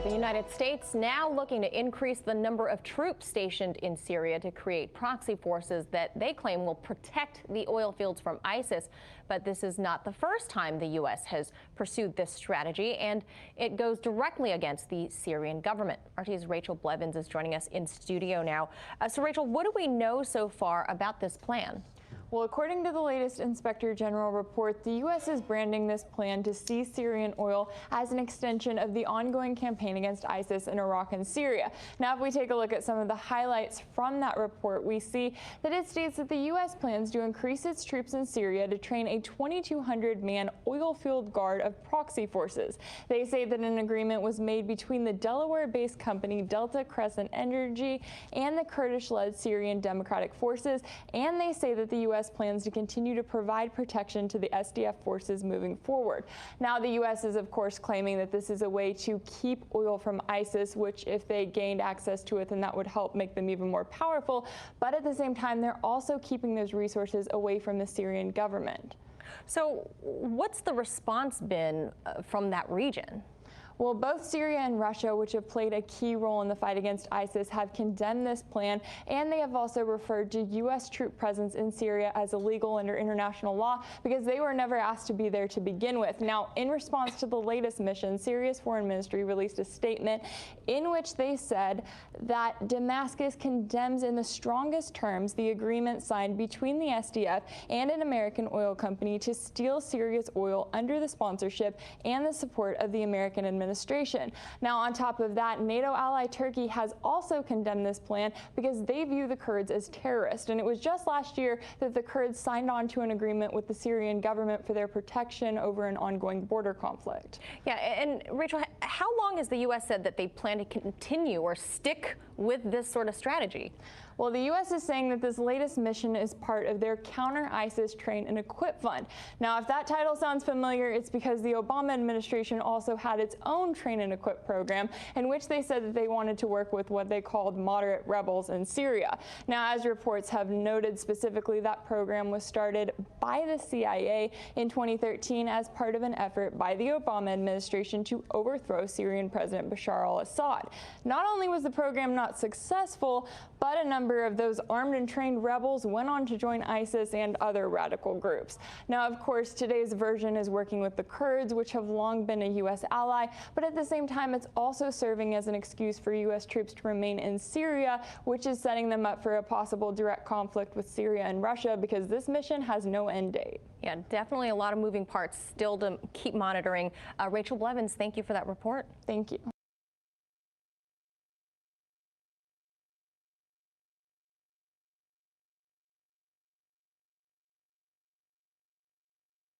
The United States now looking to increase the number of troops stationed in Syria to create proxy forces that they claim will protect the oil fields from ISIS. But this is not the first time the U.S. has pursued this strategy, and it goes directly against the Syrian government. RT's Rachel Blevins is joining us in studio now. So, Rachel, what do we know so far about this plan? Well, according to the latest Inspector General report, the U.S. is branding this plan to seize Syrian oil as an extension of the ongoing campaign against ISIS in Iraq and Syria. Now, if we take a look at some of the highlights from that report, we see that it states that the U.S. plans to increase its troops in Syria to train a 2,200-man oil field guard of proxy forces. They say that an agreement was made between the Delaware-based company Delta Crescent Energy and the Kurdish-led Syrian Democratic Forces, and they say that the U.S. plans to continue to provide protection to the SDF forces moving forward. Now, the U.S. is, of course, claiming that this is a way to keep oil from ISIS, which if they gained access to it, then that would help make them even more powerful. But at the same time, they're also keeping those resources away from the Syrian government. So what's the response been from that region? Well, both Syria and Russia, which have played a key role in the fight against ISIS, have condemned this plan, and they have also referred to U.S. troop presence in Syria as illegal under international law because they were never asked to be there to begin with. Now, in response to the latest mission, Syria's foreign ministry released a statement in which they said that Damascus condemns in the strongest terms the agreement signed between the SDF and an American oil company to steal Syria's oil under the sponsorship and the support of the American administration. Now, on top of that, NATO ally Turkey has also condemned this plan because they view the Kurds as terrorists. And it was just last year that the Kurds signed on to an agreement with the Syrian government for their protection over an ongoing border conflict. Yeah, and Rachel, how long has the U.S. said that they plan to continue or stick with this sort of strategy? Well, the U.S. is saying that this latest mission is part of their counter-ISIS train and equip fund. Now, if that title sounds familiar, it's because the Obama administration also had its own train and equip program in which they said that they wanted to work with what they called moderate rebels in Syria. Now, as reports have noted specifically, that program was started by the CIA in 2013 as part of an effort by the Obama administration to overthrow Syrian President Bashar al-Assad. Not only was the program not successful, but a number of those armed and trained rebels went on to join ISIS and other radical groups. Now, of course, today's version is working with the Kurds, which have long been a U.S. ally, but at the same time, it's also serving as an excuse for U.S. troops to remain in Syria, which is setting them up for a possible direct conflict with Syria and Russia because this mission has no end date. Yeah, definitely a lot of moving parts still to keep monitoring. Rachel Blevins, thank you for that report. Thank you.